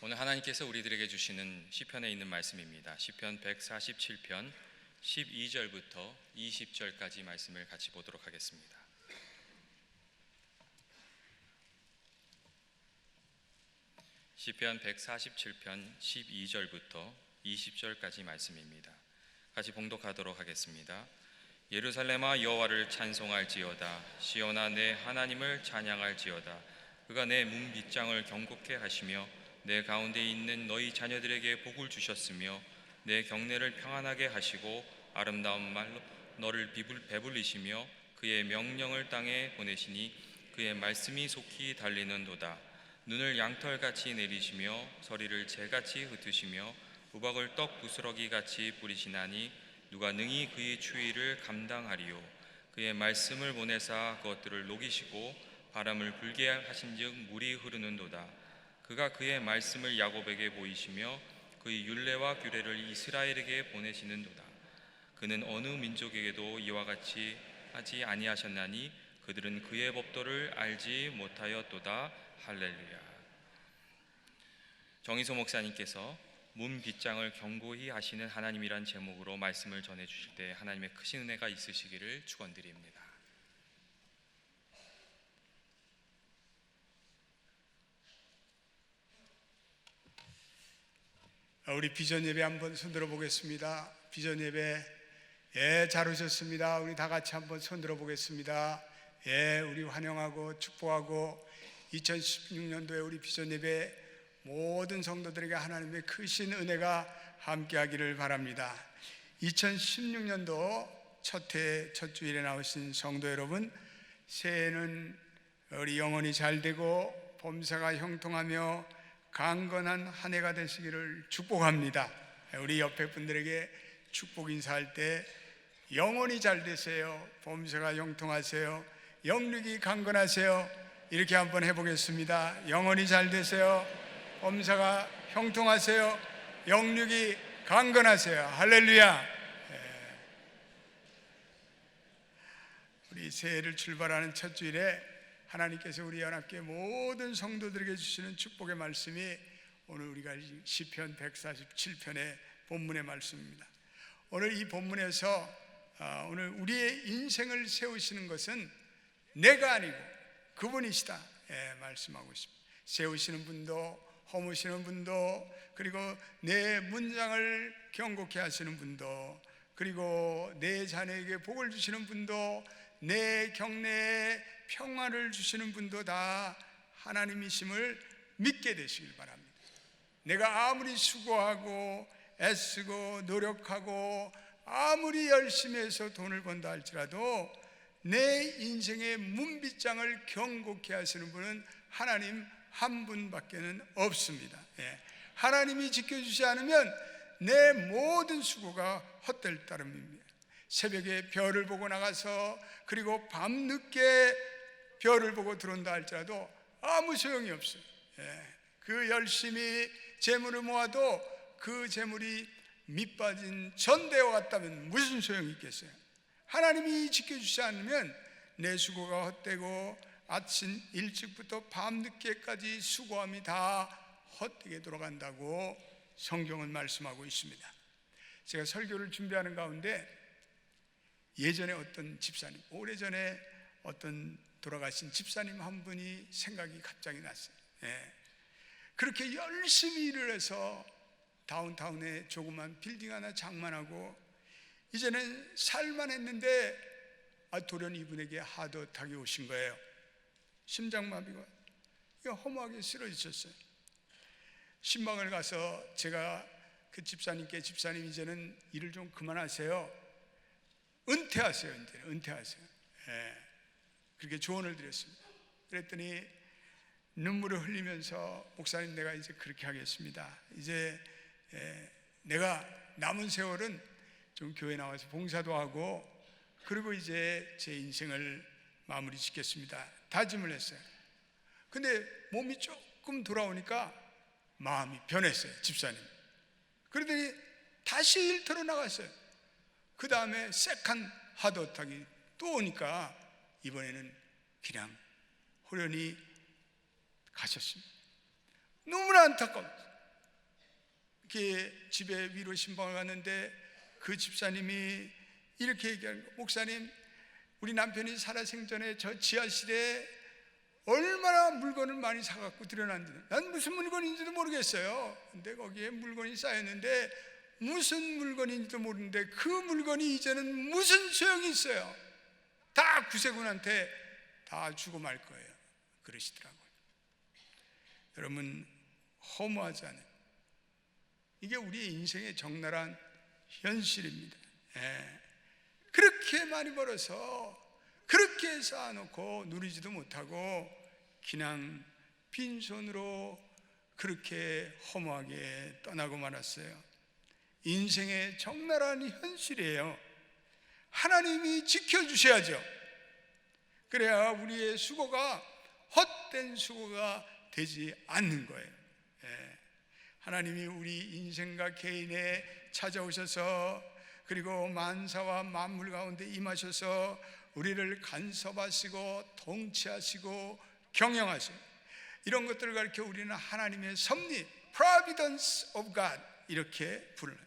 오늘 하나님께서 우리들에게 주시는 시편에 있는 말씀입니다. 시편 147편 12절부터 20절까지 말씀을 같이 보도록 하겠습니다. 시편 147편 12절부터 20절까지 말씀입니다. 같이 봉독하도록 하겠습니다. 예루살렘아 여호와를 찬송할지어다. 시온아 내 하나님을 찬양할지어다. 그가 내 문빗장을 경고케 하시며 내 가운데 있는 너희 자녀들에게 복을 주셨으며 내 경내를 평안하게 하시고 아름다운 말로 너를 배불리시며 그의 명령을 땅에 보내시니 그의 말씀이 속히 달리는도다. 눈을 양털같이 내리시며 서리를 재같이 흩으시며 우박을 떡 부스러기같이 뿌리시나니 누가 능히 그의 추위를 감당하리요. 그의 말씀을 보내사 그것들을 녹이시고 바람을 불게 하신즉 물이 흐르는도다. 그가 그의 말씀을 야곱에게 보이시며 그의 율례와 규례를 이스라엘에게 보내시는도다. 그는 어느 민족에게도 이와 같이 하지 아니하셨나니 그들은 그의 법도를 알지 못하였도다. 할렐루야. 정희소 목사님께서 문빗장을 경고히 하시는 하나님이란 제목으로 말씀을 전해 주실 때 하나님의 크신 은혜가 있으시기를 축원드립니다. 우리 비전 예배 한번 손들어 보겠습니다. 비전 예배, 잘 오셨습니다. 우리 다 같이 한번 손들어 보겠습니다. 우리 환영하고 축복하고 2016년도에 우리 비전 예배 모든 성도들에게 하나님의 크신 은혜가 함께하기를 바랍니다. 2016년도 첫 해 첫 주일에 나오신 성도 여러분, 새해는 우리 영혼이 잘 되고 범사가 형통하며 강건한 한 해가 되시기를 축복합니다. 우리 옆에 분들에게 축복 인사할 때 영혼이 잘 되세요, 범사가 형통하세요, 영육이 강건하세요, 이렇게 한번 해보겠습니다. 영혼이 잘 되세요, 범사가 형통하세요, 영육이 강건하세요. 할렐루야. 우리 새해를 출발하는 첫 주일에 하나님께서 우리 연합교회 모든 성도들에게 주시는 축복의 말씀이 오늘 우리가 시편 147편의 본문의 말씀입니다. 오늘 이 본문에서 오늘 우리의 인생을 세우시는 것은 내가 아니고 그분이시다 말씀하고 있습니다. 세우시는 분도 허무시는 분도, 그리고 내 문장을 경고케 하시는 분도, 그리고 내 자녀에게 복을 주시는 분도, 내 경내에 평화를 주시는 분도 다 하나님이심을 믿게 되시길 바랍니다. 내가 아무리 수고하고 애쓰고 노력하고 아무리 열심히 해서 돈을 번다 할지라도 내 인생의 문빗장을 경고케 하시는 분은 하나님 한 분밖에는 없습니다. 하나님이 지켜주지 않으면 내 모든 수고가 헛될 따름입니다. 새벽에 별을 보고 나가서 그리고 밤늦게 별을 보고 들어온다 할지라도 아무 소용이 없어요. 그 열심히 재물을 모아도 그 재물이 밑빠진 전대와 같다면 무슨 소용이 있겠어요? 하나님이 지켜주지 않으면 내 수고가 헛되고 아침 일찍부터 밤늦게까지 수고함이 다 헛되게 돌아간다고 성경은 말씀하고 있습니다. 제가 설교를 준비하는 가운데 예전에 어떤 집사님, 오래전에 어떤 돌아가신 집사님 한 분이 생각이 갑자기 났어요. 그렇게 열심히 일을 해서 다운타운에 조그만 빌딩 하나 장만하고 이제는 살만 했는데 돌연 이분에게 하드어택이 오신 거예요. 심장마비가 허무하게 쓰러지셨어요. 신방을 가서 제가 그 집사님께, 집사님 이제는 일을 좀 그만하세요, 은퇴하세요, 이제는 은퇴하세요, 그렇게 조언을 드렸습니다. 그랬더니 눈물을 흘리면서 목사님, 내가 이제 그렇게 하겠습니다. 이제 내가 남은 세월은 좀 교회 나와서 봉사도 하고 그리고 이제 제 인생을 마무리 짓겠습니다 다짐을 했어요. 근데 몸이 조금 돌아오니까 마음이 변했어요, 집사님. 그러더니 다시 일터로 나갔어요. 그 다음에 세컨 하드어택이 또 오니까 이번에는 그냥 호련히 가셨습니다. 너무나 안타까워. 국회 집에 위로 신방을 갔는데 그 집사님이 이렇게 얘기하는 거예요. 목사님, 우리 남편이 살아생전에 저 지하실에 얼마나 물건을 많이 사갖고 들여놨는데 난 무슨 물건인지도 모르겠어요. 근데 거기에 물건이 쌓였는데 무슨 물건인지도 모르는데 그 물건이 이제는 무슨 소용이 있어요. 다 구세군한테 다 주고 말 거예요. 그러시더라고요. 여러분, 허무하지 않아요? 이게 우리 인생의 적나라한 현실입니다. 그렇게 많이 벌어서 그렇게 쌓아놓고 누리지도 못하고 그냥 빈손으로 그렇게 허무하게 떠나고 말았어요. 인생의 적나라한 현실이에요. 하나님이 지켜주셔야죠. 그래야 우리의 수고가 헛된 수고가 되지 않는 거예요. 하나님이 우리 인생과 개인에 찾아오셔서 그리고 만사와 만물 가운데 임하셔서 우리를 간섭하시고 통치하시고 경영하시고 이런 것들을 가리켜 우리는 하나님의 섭리, Providence of God 이렇게 부르는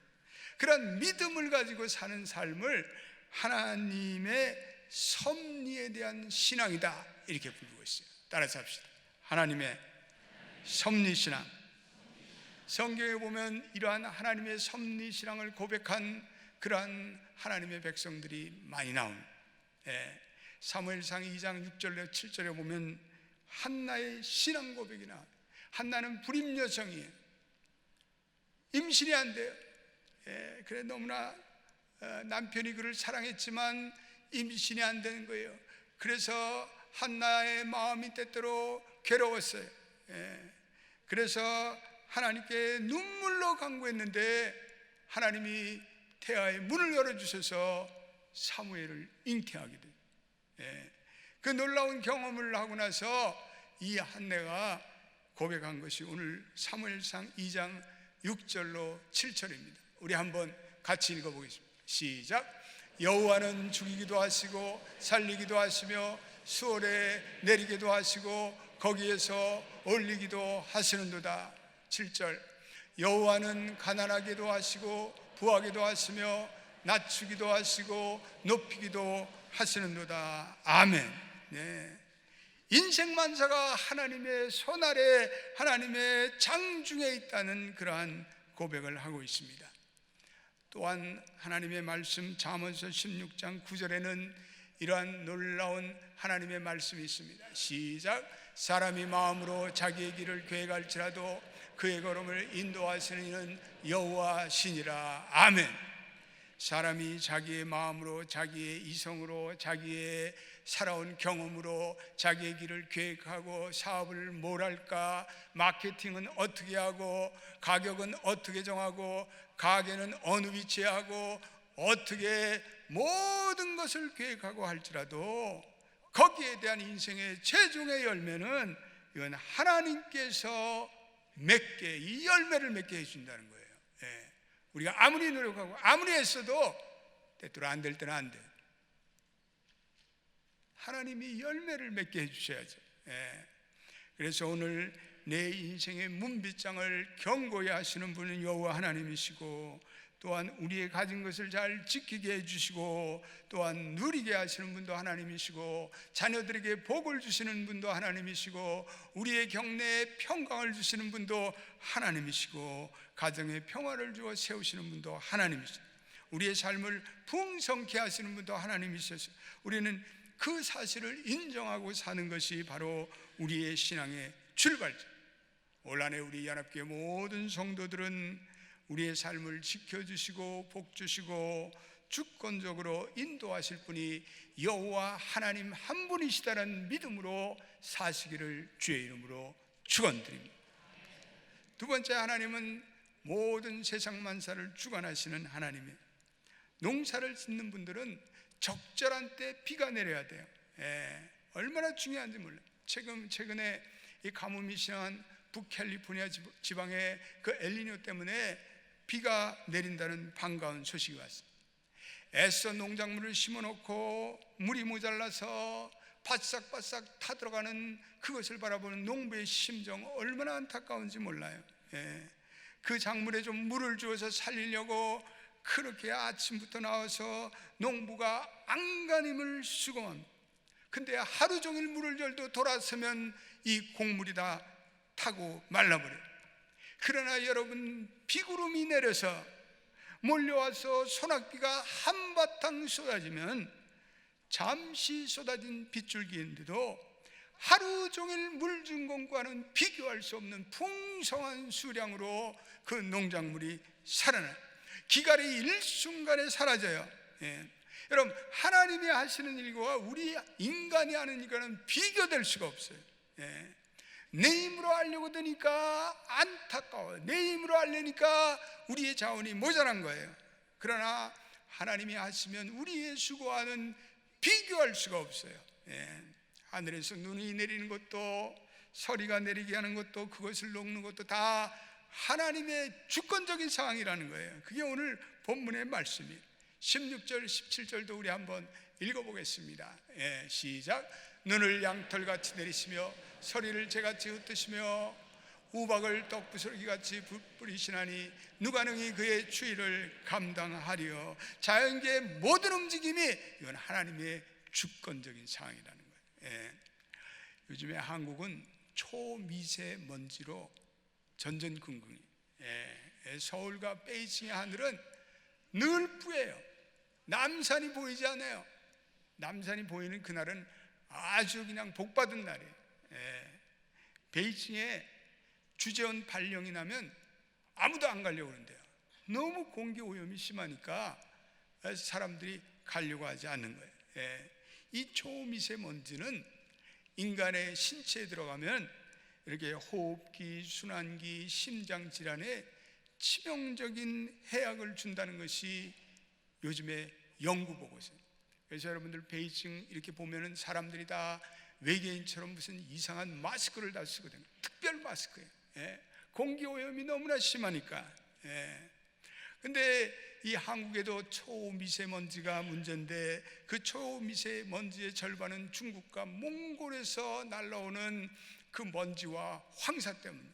그런 믿음을 가지고 사는 삶을 하나님의 섭리에 대한 신앙이다 이렇게 부르고 있어요. 따라서 합시다. 하나님의 섭리신앙. 성경에 보면 이러한 하나님의 섭리신앙을 고백한 그러한 하나님의 백성들이 많이 나옵니다. 사무엘상 2장 6절에 7절에 보면 한나의 신앙 고백이 나와요. 한나는 불임 여성이에요. 임신이 안 돼요. 그래 너무나 남편이 그를 사랑했지만 임신이 안 되는 거예요. 그래서 한나의 마음이 때때로 괴로웠어요. 그래서 하나님께 눈물로 간구했는데 하나님이 태아의 문을 열어주셔서 사무엘을 잉태하게 돼요. 그 놀라운 경험을 하고 나서 이 한나가 고백한 것이 오늘 사무엘상 2장 6절로 7절입니다. 우리 한번 같이 읽어보겠습니다. 시작. 여호와는 죽이기도 하시고 살리기도 하시며 수월에 내리기도 하시고 거기에서 올리기도 하시는도다. 7절. 여호와는 가난하게도 하시고 부하게도 하시며 낮추기도 하시고 높이기도 하시는도다. 아멘. 인생 만사가 하나님의 손 아래 하나님의 장중에 있다는 그러한 고백을 하고 있습니다. 또한 하나님의 말씀 잠언서 16장 9절에는 이러한 놀라운 하나님의 말씀이 있습니다. 시작. 사람이 마음으로 자기의 길을 계획할지라도 그의 걸음을 인도하시는 이는 여호와 신이라. 아멘. 사람이 자기의 마음으로 자기의 이성으로 자기의 살아온 경험으로 자기의 길을 계획하고 사업을 뭘 할까, 마케팅은 어떻게 하고 가격은 어떻게 정하고 가게는 어느 위치에 하고 어떻게 모든 것을 계획하고 할지라도 거기에 대한 인생의 최종의 열매는 이건 하나님께서 맺게, 이 열매를 맺게 해준다는 거예요. 우리가 아무리 노력하고 아무리 했어도 때때로 안 될 때는 안 돼요. 하나님이 열매를 맺게 해주셔야죠. 그래서 오늘 내 인생의 문빗장을 견고히 하시는 분은 여호와 하나님이시고 또한 우리의 가진 것을 잘 지키게 해주시고 또한 누리게 하시는 분도 하나님이시고 자녀들에게 복을 주시는 분도 하나님이시고 우리의 경내에 평강을 주시는 분도 하나님이시고 가정에 평화를 주어 세우시는 분도 하나님이시고 우리의 삶을 풍성케 하시는 분도 하나님이셔서 우리는 그 사실을 인정하고 사는 것이 바로 우리의 신앙의 출발점. 올 한해 우리 연합교회 모든 성도들은 우리의 삶을 지켜주시고 복주시고 주권적으로 인도하실 분이 여호와 하나님 한 분이시다는 믿음으로 사시기를 주의 이름으로 축원드립니다. 두 번째, 하나님은 모든 세상 만사를 주관하시는 하나님이에요. 농사를 짓는 분들은 적절한 때 비가 내려야 돼요. 얼마나 중요한지 몰라요. 최근에 이 가뭄이 심한 북캘리포니아 지방에 그 엘니뇨 때문에 비가 내린다는 반가운 소식이 왔습니다. 애써 농작물을 심어놓고 물이 모자라서 바싹바싹 타들어가는 그것을 바라보는 농부의 심정 얼마나 안타까운지 몰라요. 그 작물에 좀 물을 주어서 살리려고 그렇게 아침부터 나와서 농부가 안간힘을 수고합니다. 근데 하루 종일 물을 줘도 돌아서면 이 곡물이 다 타고 말라버려요. 그러나 여러분, 비구름이 내려서 몰려와서 소낙비가 한바탕 쏟아지면 잠시 쏟아진 빗줄기인데도 하루 종일 물 준 것과는 비교할 수 없는 풍성한 수량으로 그 농작물이 살아나요. 기갈이 일순간에 사라져요. 여러분, 하나님이 하시는 일과 우리 인간이 하는 일과는 비교될 수가 없어요. 내 힘으로 하려고 드니까 안타까워요. 내 힘으로 하려니까 우리의 자원이 모자란 거예요. 그러나 하나님이 하시면 우리의 수고와는 비교할 수가 없어요. 하늘에서 눈이 내리는 것도, 서리가 내리게 하는 것도, 그것을 녹는 것도 다 하나님의 주권적인 상황이라는 거예요. 그게 오늘 본문의 말씀이에요. 16절, 17절도 우리 한번 읽어보겠습니다. 시작. 눈을 양털같이 내리시며 서리를 재같이 흩으시며 우박을 떡부스러기같이 뿌리시나니 누가 능히 그의 추위를 감당하리요. 자연계의 모든 움직임이 이건 하나님의 주권적인 상황이라는 거예요. 요즘에 한국은 초미세먼지로 전전긍긍이. 서울과 베이징의 하늘은 늘 뿌예요. 남산이 보이지 않아요. 남산이 보이는 그날은 아주 그냥 복받은 날이에요. 베이징에 주재원 발령이 나면 아무도 안 가려고 그러는데요. 너무 공기 오염이 심하니까 사람들이 가려고 하지 않는 거예요. 이 초미세먼지는 인간의 신체에 들어가면 이렇게 호흡기, 순환기, 심장 질환에 치명적인 해악을 준다는 것이 요즘에 연구 보고서예요. 그래서 여러분들 베이징 이렇게 보면은 사람들이 다 외계인처럼 무슨 이상한 마스크를 다 쓰거든요. 특별 마스크예요. 공기 오염이 너무나 심하니까. 근데 이 한국에도 초미세먼지가 문제인데 그 초미세먼지의 절반은 중국과 몽골에서 날라오는 그 먼지와 황사 때문에,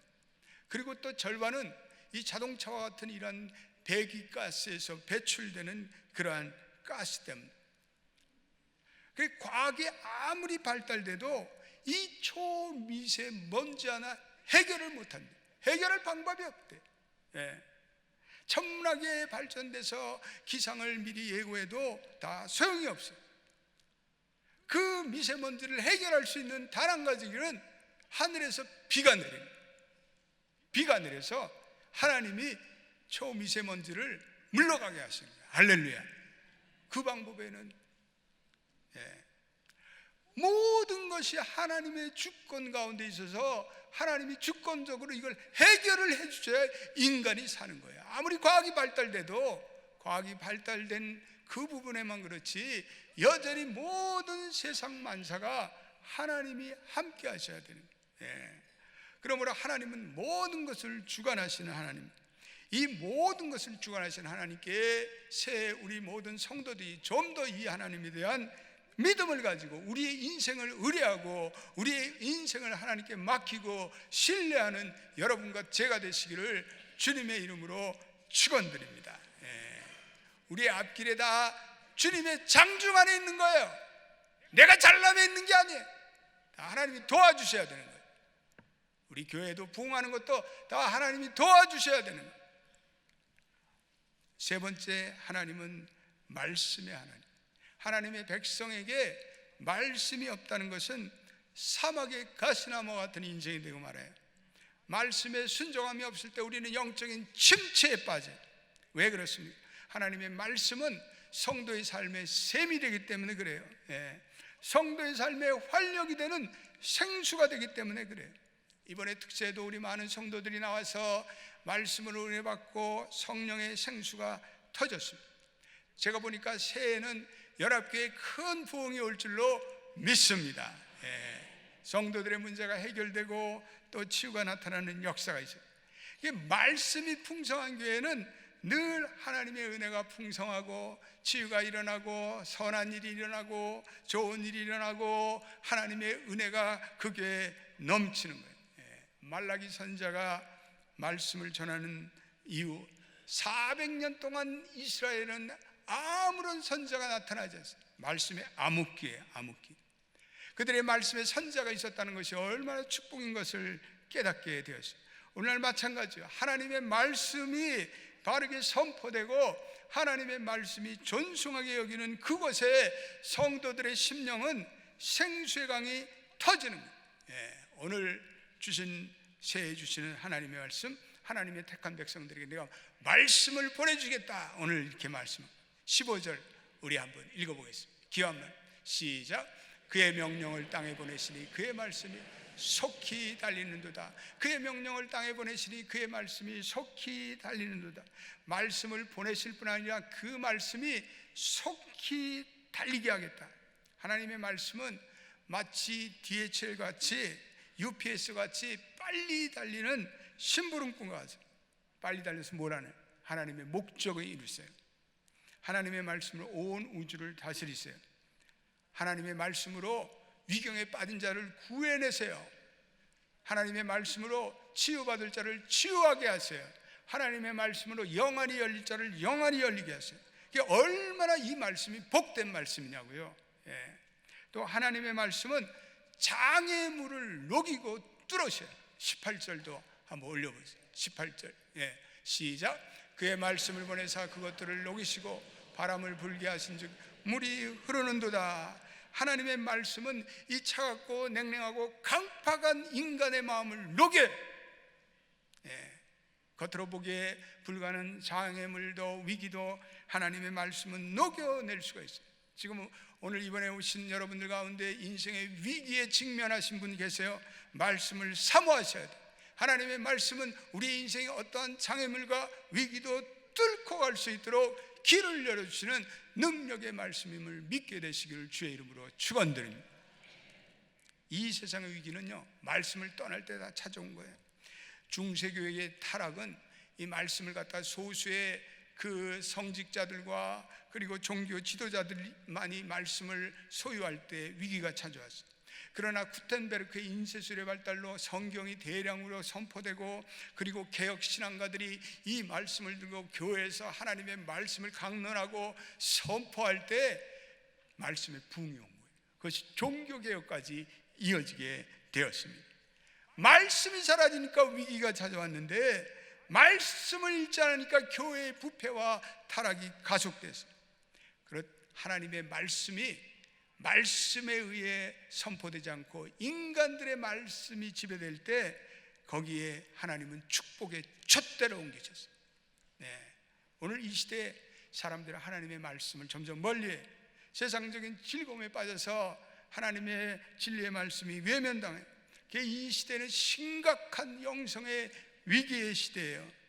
그리고 또 절반은 이 자동차와 같은 이러한 배기가스에서 배출되는 그러한 가스 때문에. 과학이 아무리 발달돼도 이 초미세먼지 하나 해결을 못합니다. 해결할 방법이 없대. 천문학에 발전돼서 기상을 미리 예고해도 다 소용이 없어요. 그 미세먼지를 해결할 수 있는 단 한 가지 길은 하늘에서 비가 내립니다. 비가 내려서 하나님이 초미세먼지를 물러가게 하시는 거예요. 할렐루야. 그 방법에는 모든 것이 하나님의 주권 가운데 있어서 하나님이 주권적으로 이걸 해결을 해주셔야 인간이 사는 거예요. 아무리 과학이 발달돼도 과학이 발달된 그 부분에만 그렇지 여전히 모든 세상 만사가 하나님이 함께 하셔야 되는 거예요. 그러므로 하나님은 모든 것을 주관하시는 하나님, 이 모든 것을 주관하시는 하나님께 새 우리 모든 성도들이 좀 더 이 하나님에 대한 믿음을 가지고 우리의 인생을 의뢰하고 우리의 인생을 하나님께 맡기고 신뢰하는 여러분과 제가 되시기를 주님의 이름으로 축원드립니다. 우리의 앞길에 다 주님의 장중 안에 있는 거예요. 내가 잘남에 있는 게 아니에요. 다 하나님이 도와주셔야 되는 거예요. 우리 교회도 부흥하는 것도 다 하나님이 도와주셔야 되는 거예요. 세 번째, 하나님은 말씀의 하나님. 하나님의 백성에게 말씀이 없다는 것은 사막의 가시나무와 같은 인생이 되고 말아요. 말씀에 순종함이 없을 때 우리는 영적인 침체에 빠져요. 왜 그렇습니까? 하나님의 말씀은 성도의 삶의 셈이 되기 때문에 그래요. 성도의 삶의 활력이 되는 생수가 되기 때문에 그래요. 이번에 특세에도 우리 많은 성도들이 나와서 말씀을 은혜받고 성령의 생수가 터졌습니다. 제가 보니까 새해에는 연합교회에 큰 부흥이 올 줄로 믿습니다. 성도들의 문제가 해결되고 또 치유가 나타나는 역사가 있어요. 말씀이 풍성한 교회는 늘 하나님의 은혜가 풍성하고 치유가 일어나고 선한 일이 일어나고 좋은 일이 일어나고 하나님의 은혜가 그 교회에 넘치는 거예요. 말라기 선지자가 말씀을 전하는 이후 400년 동안 이스라엘은 아무런 선자가 나타나지 않습니다. 말씀의 암흑기예요. 암흑기. 그들의 말씀에 선자가 있었다는 것이 얼마나 축복인 것을 깨닫게 되었어요. 오늘날 마찬가지예요. 하나님의 말씀이 바르게 선포되고 하나님의 말씀이 존중하게 여기는 그곳에 성도들의 심령은 생수의 강이 터지는 거예요. 오늘 새해 주시는 하나님의 말씀, 하나님의 택한 백성들에게 내가 말씀을 보내주겠다, 오늘 이렇게 말씀합니다. 15절 우리 한번 읽어보겠습니다. 기도하면 시작. 그의 명령을 땅에 보내시니 그의 말씀이 속히 달리는도다. 그의 명령을 땅에 보내시니 그의 말씀이 속히 달리는도다. 말씀을 보내실 뿐 아니라 그 말씀이 속히 달리게 하겠다. 하나님의 말씀은 마치 DHL 같이 UPS 같이 빨리 달리는 심부름꾼과 같이 빨리 달려서 뭘 하는? 하나님의 목적을 이루세요. 하나님의 말씀으로 온 우주를 다스리세요. 하나님의 말씀으로 위경에 빠진 자를 구해내세요. 하나님의 말씀으로 치유받을 자를 치유하게 하세요. 하나님의 말씀으로 영안이 열릴 자를 영안이 열리게 하세요. 이게 얼마나 이 말씀이 복된 말씀이냐고요. 또 하나님의 말씀은 장애물을 녹이고 뚫으셔요. 18절도 한번 올려보세요. 18절 시작. 그의 말씀을 보내사 그것들을 녹이시고 바람을 불게 하신즉 물이 흐르는도다. 하나님의 말씀은 이 차갑고 냉랭하고 강팍한 인간의 마음을 녹여 겉으로 보기에 불가는 장애물도 위기도 하나님의 말씀은 녹여낼 수가 있어요. 지금 오늘 이번에 오신 여러분들 가운데 인생의 위기에 직면하신 분 계세요. 말씀을 사모하셔야 돼요. 하나님의 말씀은 우리 인생의 어떠한 장애물과 위기도 뚫고 갈 수 있도록 길을 열어주시는 능력의 말씀임을 믿게 되시기를 주의 이름으로 축원드립니다. 이 세상의 위기는요, 말씀을 떠날 때 다 찾아온 거예요. 중세교회의 타락은 이 말씀을 갖다 소수의 그 성직자들과 그리고 종교 지도자들만이 말씀을 소유할 때 위기가 찾아왔어요. 그러나 구텐베르크의 인쇄술의 발달로 성경이 대량으로 선포되고 그리고 개혁 신앙가들이 이 말씀을 들고 교회에서 하나님의 말씀을 강론하고 선포할 때 말씀의 부흥이 온 거예요. 그것이 종교개혁까지 이어지게 되었습니다. 말씀이 사라지니까 위기가 찾아왔는데 말씀을 읽지 않으니까 교회의 부패와 타락이 가속됐어요. 그렇 하나님의 말씀에 의해 선포되지 않고 인간들의 말씀이 지배될 때 거기에 하나님은 축복의 촛대로 옮기셨어요. 오늘 이 시대에 사람들은 하나님의 말씀을 점점 멀리해 세상적인 즐거움에 빠져서 하나님의 진리의 말씀이 외면당해요. 이 시대는 심각한 영성의 위기의 시대예요.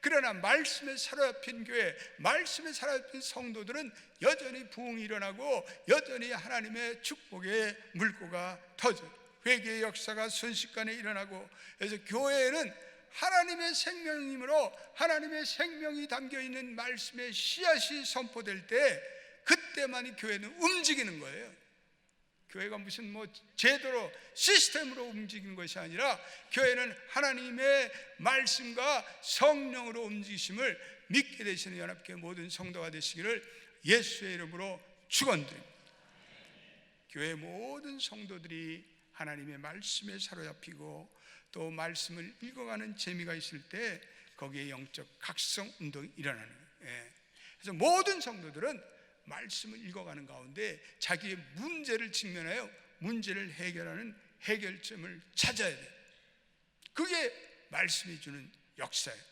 그러나 말씀에 사로잡힌 교회, 말씀에 사로잡힌 성도들은 여전히 부흥이 일어나고 여전히 하나님의 축복의 물꼬가 터져요. 회개의 역사가 순식간에 일어나고, 그래서 교회에는 하나님의 생명이므로 하나님의 생명이 담겨있는 말씀의 씨앗이 선포될 때 그때만이 교회는 움직이는 거예요. 교회가 무슨 제도로 시스템으로 움직이는 것이 아니라 교회는 하나님의 말씀과 성령으로 움직이심을 믿게 되시는 연합교회 모든 성도가 되시기를 예수의 이름으로 축원드립니다. 교회 모든 성도들이 하나님의 말씀에 사로잡히고 또 말씀을 읽어가는 재미가 있을 때 거기에 영적 각성 운동이 일어나는 거예요. 그래서 모든 성도들은 말씀을 읽어가는 가운데 자기의 문제를 직면하여 문제를 해결하는 해결점을 찾아야 돼요. 그게 말씀이 주는 역사예요.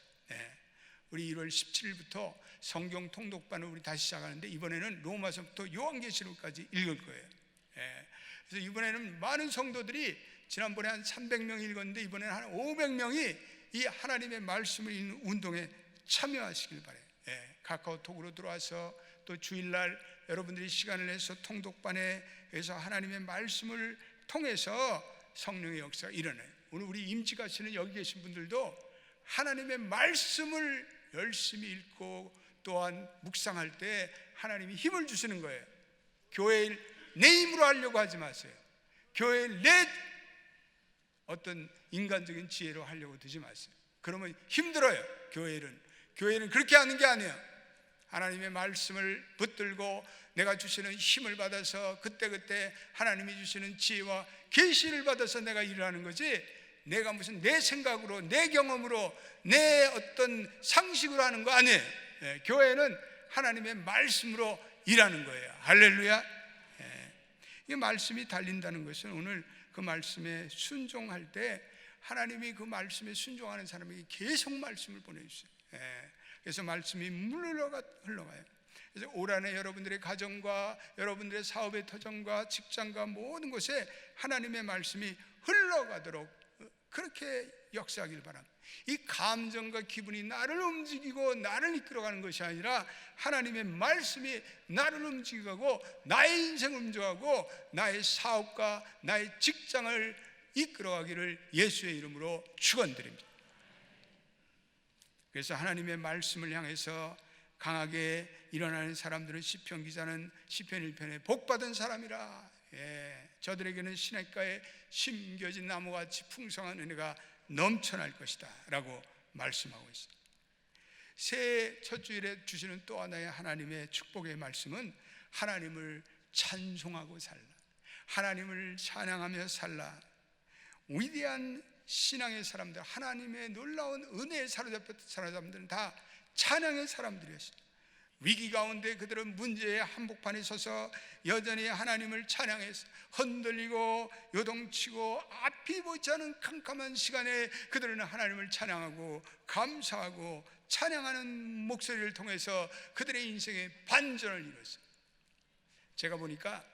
우리 1월 17일부터 성경 통독반을 우리 다시 시작하는데 이번에는 로마서부터 요한계시록까지 읽을 거예요. 그래서 이번에는 많은 성도들이 지난번에 한 300명이 읽었는데 이번에는 한 500명이 이 하나님의 말씀을 읽는 운동에 참여하시길 바라요. 카카오톡으로 들어와서 또 주일날 여러분들이 시간을 내서 통독반에서 하나님의 말씀을 통해서 성령의 역사가 일어나요. 오늘 우리 임지 가시는 여기 계신 분들도 하나님의 말씀을 열심히 읽고 또한 묵상할 때 하나님이 힘을 주시는 거예요. 교회를 내 힘으로 하려고 하지 마세요. 교회를 내 어떤 인간적인 지혜로 하려고 드지 마세요. 그러면 힘들어요. 교회는 그렇게 하는 게 아니에요. 하나님의 말씀을 붙들고 내가 주시는 힘을 받아서 그때그때 하나님이 주시는 지혜와 계시를 받아서 내가 일하는 거지, 내가 무슨 내 생각으로, 내 경험으로, 내 어떤 상식으로 하는 거 아니에요. 교회는 하나님의 말씀으로 일하는 거예요. 할렐루야. 이 말씀이 달린다는 것은 오늘 그 말씀에 순종할 때 하나님이 그 말씀에 순종하는 사람에게 계속 말씀을 보내주세요. 그래서 말씀이 물로 흘러가요. 그래서 올 한해 여러분들의 가정과 여러분들의 사업의 터전과 직장과 모든 곳에 하나님의 말씀이 흘러가도록 그렇게 역사하길 바랍니다. 이 감정과 기분이 나를 움직이고 나를 이끌어가는 것이 아니라 하나님의 말씀이 나를 움직이고 나의 인생을 움직이고 나의 사업과 나의 직장을 이끌어가기를 예수의 이름으로 축원드립니다. 그래서 하나님의 말씀을 향해서 강하게 일어나는 사람들은, 시편 기자는 시편 1편에 복받은 사람이라, 저들에게는 시냇가에 심겨진 나무같이 풍성한 은혜가 넘쳐날 것이다 라고 말씀하고 있습니다. 새해 첫 주일에 주시는 또 하나의 하나님의 축복의 말씀은 하나님을 찬송하고 살라, 하나님을 찬양하며 살라. 위대한 신앙의 사람들, 하나님의 놀라운 은혜에 사로잡혔던 사람들은 다 찬양의 사람들이었습니다. 위기 가운데 그들은 문제의 한복판에 서서 여전히 하나님을 찬양해서 흔들리고 요동치고 앞이 보이지 않은 캄캄한 시간에 그들은 하나님을 찬양하고 감사하고 찬양하는 목소리를 통해서 그들의 인생의 반전을 이뤘어요. 제가 보니까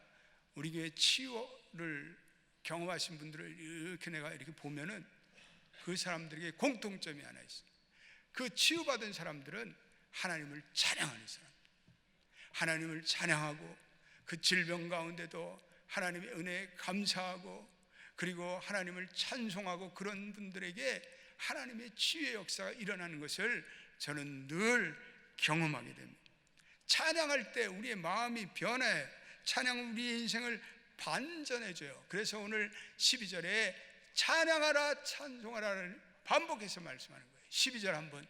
우리 교회 치유를 경험하신 분들을 이렇게 내가 이렇게 보면은 그 사람들에게 공통점이 하나 있어요. 그 치유받은 사람들은 하나님을 찬양하는 사람, 하나님을 찬양하고 그 질병 가운데도 하나님의 은혜에 감사하고 그리고 하나님을 찬송하고, 그런 분들에게 하나님의 치유의 역사가 일어나는 것을 저는 늘 경험하게 됩니다. 찬양할 때 우리의 마음이 변해, 찬양은 우리의 인생을 반전해줘요. 그래서 오늘 12절에 찬양하라 찬송하라를 반복해서 말씀하는 거예요. 12절 한번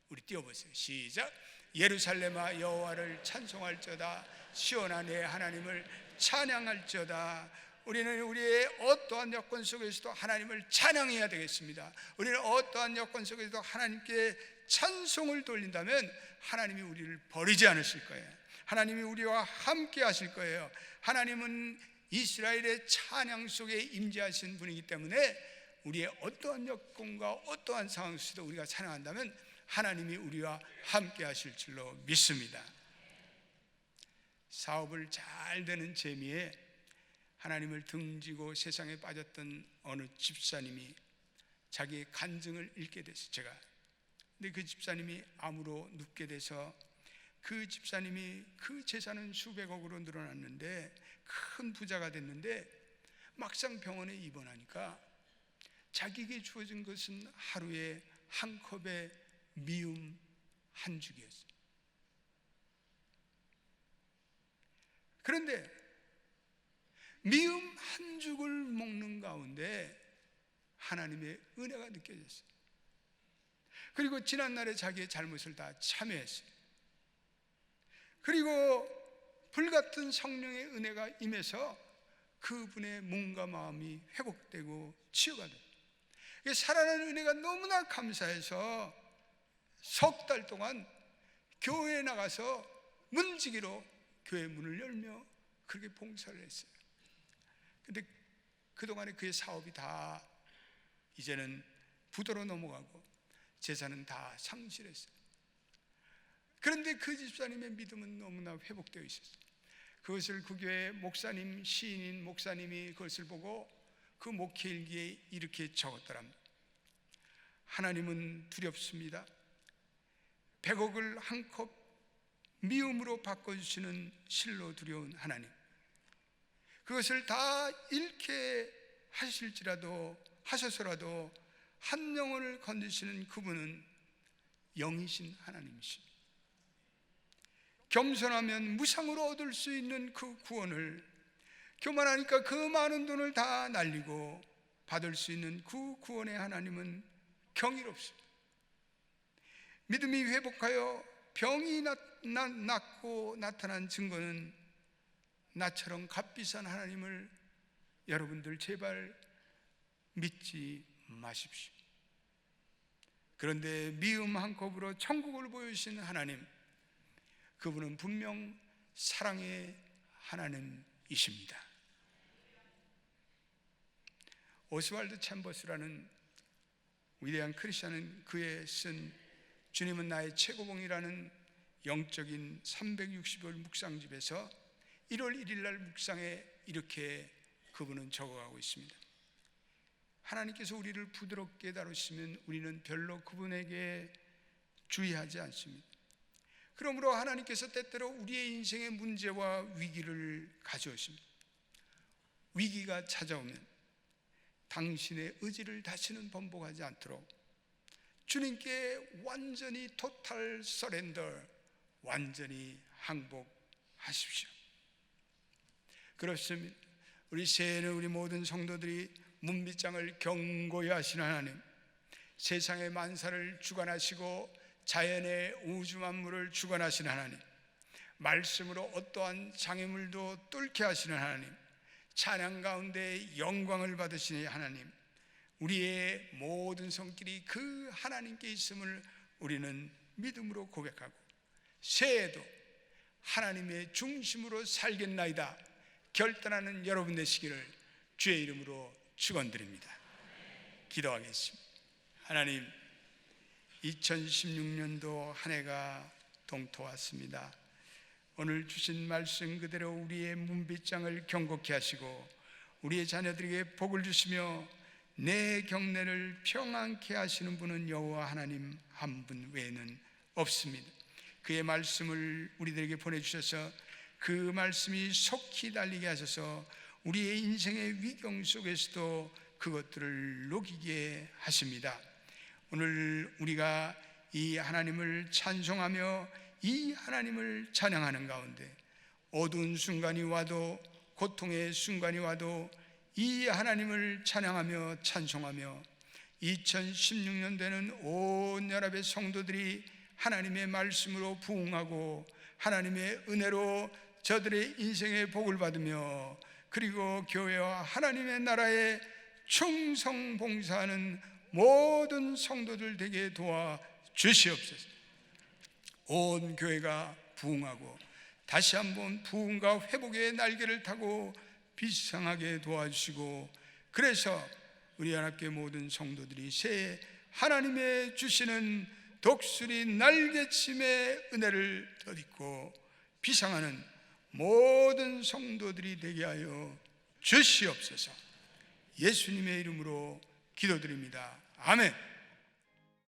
우리 띄워보세요. 시작. 예루살렘아 여호와를 찬송할지어다, 시온아 내 하나님을 찬양할지어다. 우리는 우리의 어떠한 여건 속에서도 하나님을 찬양해야 되겠습니다. 우리는 어떠한 여건 속에서도 하나님께 찬송을 돌린다면 하나님이 우리를 버리지 않으실 거예요. 하나님이 우리와 함께 하실 거예요. 하나님은 이스라엘의 찬양 속에 임재하신 분이기 때문에 우리의 어떠한 여건과 어떠한 상황 속에서도 우리가 찬양한다면 하나님이 우리와 함께 하실 줄로 믿습니다. 사업을 잘 되는 재미에 하나님을 등지고 세상에 빠졌던 어느 집사님이 자기의 간증을 읽게 됐어요. 근데 그 집사님이 암으로 눕게 돼서 그 집사님이 그 재산은 수백억으로 늘어났는데 큰 부자가 됐는데 막상 병원에 입원하니까 자기에게 주어진 것은 하루에 한 컵의 미음 한 죽이었어요. 그런데 미음 한 죽을 먹는 가운데 하나님의 은혜가 느껴졌어요. 그리고 지난날에 자기의 잘못을 다 참회했어요. 그리고 불같은 성령의 은혜가 임해서 그분의 몸과 마음이 회복되고 치유가 돼요. 살아나는 은혜가 너무나 감사해서 석 달 동안 교회에 나가서 문지기로 교회 문을 열며 그렇게 봉사를 했어요. 근데 그동안에 그의 사업이 다 이제는 부도로 넘어가고 재산은 다 상실했어요. 그런데 그 집사님의 믿음은 너무나 회복되어 있었어요. 그것을 그 교회 목사님, 시인인 목사님이 그것을 보고 그 목회일기에 이렇게 적었더랍니다. 하나님은 두렵습니다. 100억을 한 컵 미음으로 바꿔주시는 실로 두려운 하나님, 그것을 다 잃게 하셔서라도 한 영혼을 건지시는 그분은 영이신 하나님이십니다. 겸손하면 무상으로 얻을 수 있는 그 구원을, 교만하니까 그 많은 돈을 다 날리고 받을 수 있는 그 구원의 하나님은 경이롭습니다. 믿음이 회복하여 병이 낫고 나타난 증거는 나처럼 값비싼 하나님을 여러분들 제발 믿지 마십시오. 그런데 미음 한 컵으로 천국을 보여주신 하나님, 그분은 분명 사랑의 하나님이십니다. 오스왈드 챔버스라는 위대한 크리스천은 그의 쓴 주님은 나의 최고봉이라는 영적인 360일 묵상집에서 1월 1일 날 묵상에 이렇게 그분은 적어가고 있습니다. 하나님께서 우리를 부드럽게 다루시면 우리는 별로 그분에게 주의하지 않습니다. 그러므로 하나님께서 때때로 우리의 인생의 문제와 위기를 가져오십니다. 위기가 찾아오면 당신의 의지를 다시는 번복하지 않도록 주님께 완전히 토탈 서렌더, 완전히 항복하십시오. 그렇습니다. 우리 새해에는 우리 모든 성도들이 문빗장을 경고히 하시는 하나님, 세상의 만사를 주관하시고 자연의 우주 만물을 주관하시는 하나님, 말씀으로 어떠한 장애물도 뚫게 하시는 하나님, 찬양 가운데 영광을 받으시는 하나님, 우리의 모든 손길이 그 하나님께 있음을 우리는 믿음으로 고백하고 새해에도 하나님의 중심으로 살겠나이다 결단하는 여러분 되시기를 주의 이름으로 축원드립니다. 기도하겠습니다. 하나님, 2016년도 한 해가 동토왔습니다. 오늘 주신 말씀 그대로 우리의 문빗장을 경고케 하시고 우리의 자녀들에게 복을 주시며 내 경내를 평안케 하시는 분은 여호와 하나님 한 분 외에는 없습니다. 그의 말씀을 우리들에게 보내주셔서 그 말씀이 속히 달리게 하셔서 우리의 인생의 위경 속에서도 그것들을 녹이게 하십니다. 오늘 우리가 이 하나님을 찬송하며 이 하나님을 찬양하는 가운데 어두운 순간이 와도 고통의 순간이 와도 이 하나님을 찬양하며 찬송하며 2016년대는 온 연합의 성도들이 하나님의 말씀으로 부응하고 하나님의 은혜로 저들의 인생의 복을 받으며 그리고 교회와 하나님의 나라에 충성 봉사하는 모든 성도들 되게 도와 주시옵소서. 온 교회가 부흥하고 다시 한번 부흥과 회복의 날개를 타고 비상하게 도와주시고, 그래서 우리 연합교회 모든 성도들이 새해 하나님의 주시는 독수리 날개침의 은혜를 덧입고 비상하는 모든 성도들이 되게 하여 주시옵소서. 예수님의 이름으로 기도드립니다. 아멘.